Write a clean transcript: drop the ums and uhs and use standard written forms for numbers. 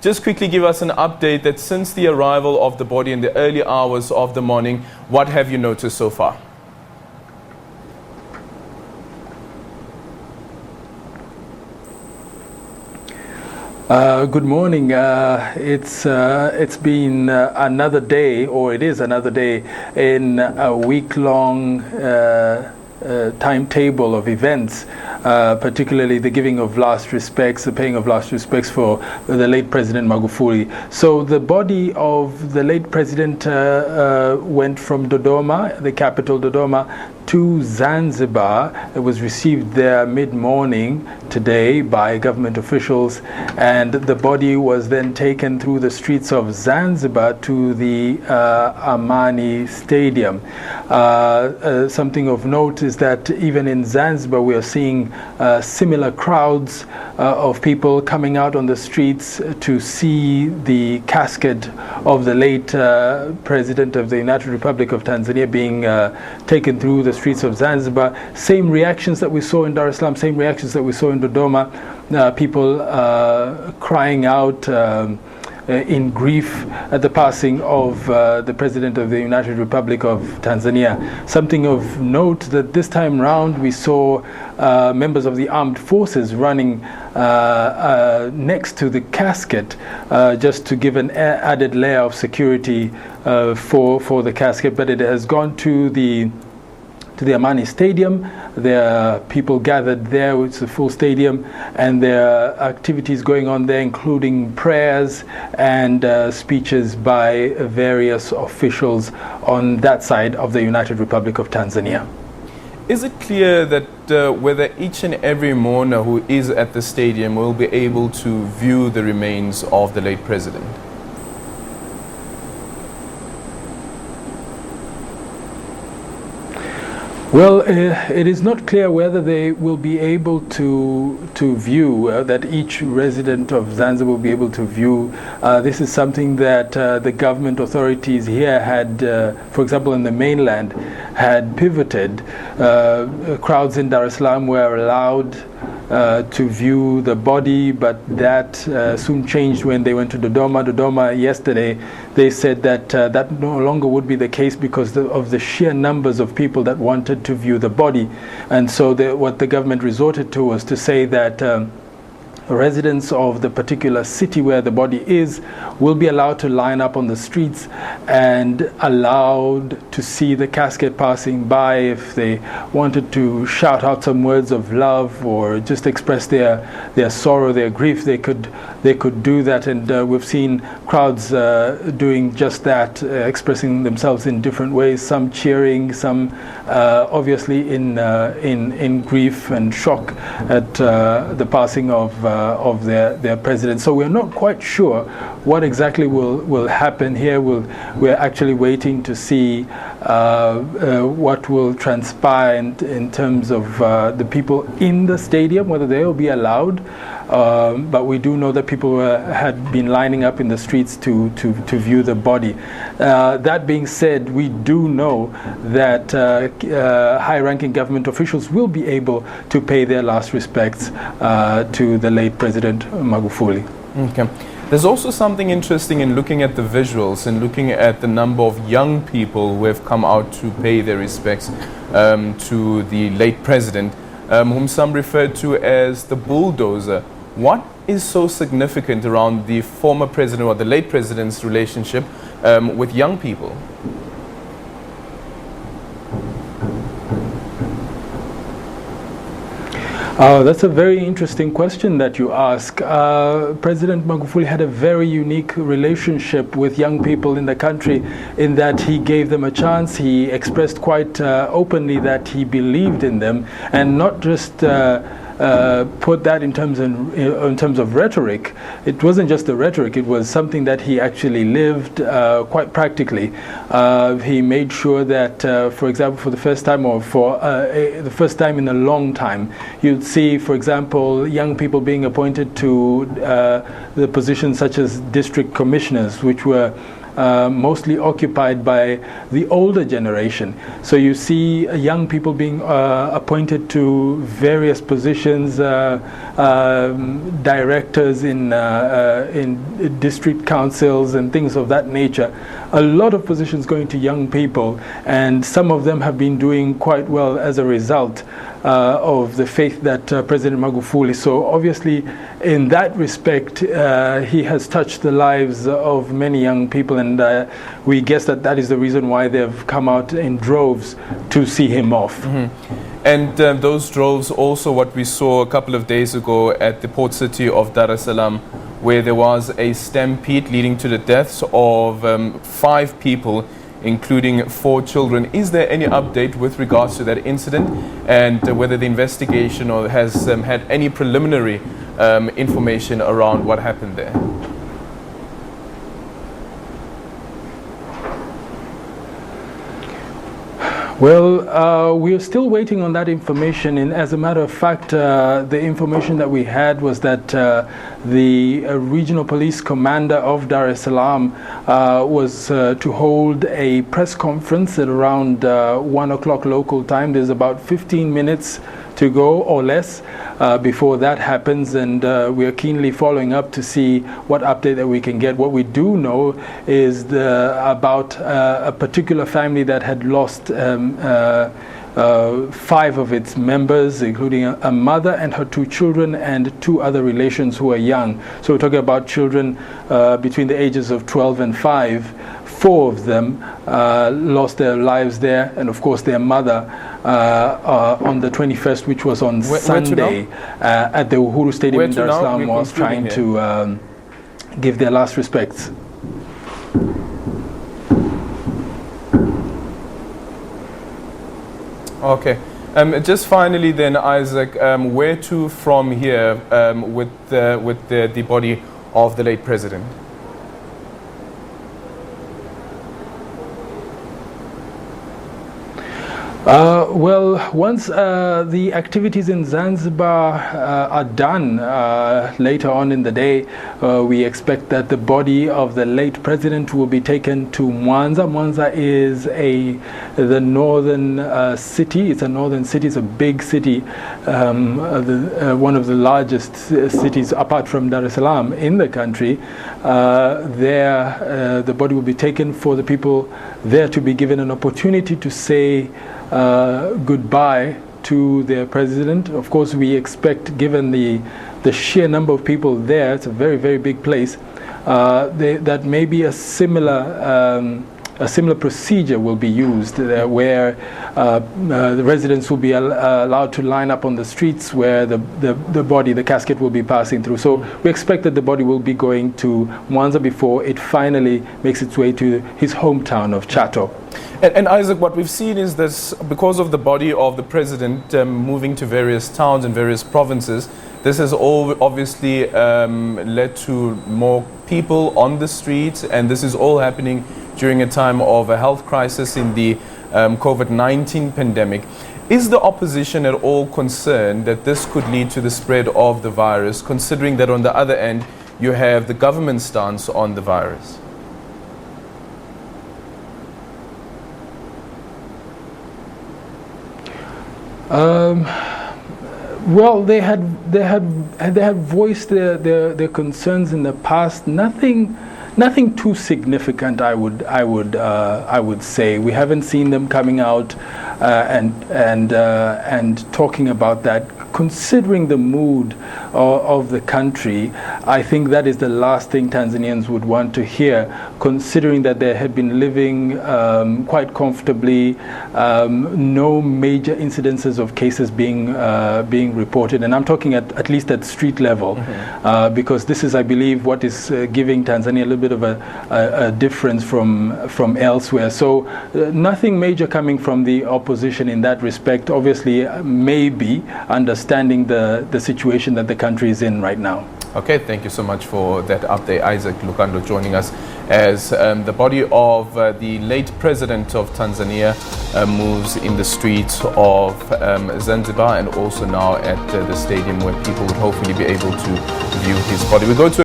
just quickly give us an update that since the arrival of the body in the early hours of the morning, what have you noticed so far? Good morning. It's been another day, or it is another day in a week-long timetable of events, particularly the giving of last respects, the paying of last respects for the late President Magufuli. So the body of the late president went from Dodoma, the capital Dodoma, to Zanzibar. It was received there mid-morning today by government officials, and the body was then taken through the streets of Zanzibar to the Amani Stadium. Something of note is that even in Zanzibar we are seeing similar crowds of people coming out on the streets to see the casket of the late President of the United Republic of Tanzania being taken through the streets of Zanzibar. Same reactions that we saw in Dar es Salaam, same reactions that we saw in Dodoma, people crying out in grief at the passing of the President of the United Republic of Tanzania. Something of note that this time round we saw members of the armed forces running next to the casket just to give an added layer of security for the casket, but it has gone to the Amani Stadium. There are people gathered there, it's a full stadium, and there are activities going on there, including prayers and speeches by various officials on that side of the United Republic of Tanzania. Is it clear that whether each and every mourner who is at the stadium will be able to view the remains of the late president? Well, it is not clear whether they will be able to view, that each resident of Zanzibar will be able to view. This is something that the government authorities here had, for example, in the mainland, had pivoted. Crowds in Dar es Salaam were allowed to view the body, but that soon changed when they went to Dodoma. Dodoma yesterday, they said that that no longer would be the case because of the sheer numbers of people that wanted to view the body. And so what the government resorted to was to say that residents of the particular city where the body is will be allowed to line up on the streets and allowed to see the casket passing by. If they wanted to shout out some words of love or just express their sorrow, their grief, they could do that. And we've seen crowds doing just that, expressing themselves in different ways, some cheering, some obviously in grief and shock at the passing of their president. So we're not quite sure what exactly will happen here. We're actually waiting to see what will transpire in terms of the people in the stadium, whether they will be allowed. But we do know that people had been lining up in the streets to view the body. That being said, we do know that high-ranking government officials will be able to pay their last respects to the late President Magufuli. Okay. There's also something interesting in looking at the visuals and looking at the number of young people who have come out to pay their respects to the late president, whom some refer to as the bulldozer. What is so significant around the former president or the late president's relationship with young people? That's a very interesting question that you ask. President Magufuli had a very unique relationship with young people in the country in that he gave them a chance. He expressed quite openly that he believed in them, and not just put that in terms of rhetoric. It wasn't just the rhetoric, it was something that he actually lived quite practically. He made sure that, for example, for the first time or for the first time in a long time, you'd see, for example, young people being appointed to the positions such as district commissioners, which were mostly occupied by the older generation. So you see young people being appointed to various positions, directors in district councils and things of that nature. A lot of positions going to young people, and some of them have been doing quite well as a result of the faith that President Magufuli. So obviously, in that respect, he has touched the lives of many young people, and we guess that that is the reason why they've come out in droves to see him off. Mm-hmm. And those droves also what we saw a couple of days ago at the port city of Dar es Salaam, where there was a stampede leading to the deaths of 5 people, including 4 children. Is there any update with regards to that incident, and whether the investigation or has had any preliminary information around what happened there? Well, we are still waiting on that information, and as a matter of fact, the information that we had was that the regional police commander of Dar es Salaam was to hold a press conference at around 1 o'clock local time. There's about 15 minutes to go or less before that happens, and we are keenly following up to see what update that we can get. What we do know is about a particular family that had lost 5 of its members, including a mother and her 2 children and 2 other relations who are young. So we're talking about children between the ages of 12 and 5. 4 of them lost their lives there, and of course their mother on the 21st, which was on Sunday, at the Uhuru Stadium in Dar es Salaam, was trying to give their last respects. Okay. Just finally then, Isaac, where to from here with the body of the late president? Well, once the activities in Zanzibar are done later on in the day, we expect that the body of the late president will be taken to Mwanza. Mwanza is the northern city. It's a northern city. It's a big city, one of the largest cities apart from Dar es Salaam in the country. There, the body will be taken for the people there to be given an opportunity to say goodbye to their president. Of course, we expect, given the sheer number of people there, it's a very, very big place, that maybe a similar procedure will be used where the residents will be allowed to line up on the streets where the casket will be passing through. So we expect that the body will be going to Mwanza before it finally makes its way to his hometown of Chato. And Isaac, what we've seen is this, because of the body of the president moving to various towns and various provinces, this has all obviously led to more people on the streets, and this is all happening during a time of a health crisis in the COVID-19 pandemic. Is the opposition at all concerned that this could lead to the spread of the virus, considering that on the other end you have the government stance on the virus? Well, they had voiced their concerns in the past. Nothing too significant, I would say. We haven't seen them coming out and talking about that. Considering the mood of the country, I think that is the last thing Tanzanians would want to hear, considering that they had been living quite comfortably, no major incidences of cases being reported, and I'm talking at least at street level, because this is, I believe, what is giving Tanzania a little bit of a difference from elsewhere. So nothing major coming from the opposition in that respect. Obviously, maybe understanding the situation that the country is in right now. Okay, thank you so much for that update. Isaac Lukando joining us as the body of the late president of Tanzania moves in the streets of Zanzibar, and also now at the stadium where people would hopefully be able to view his body. We go to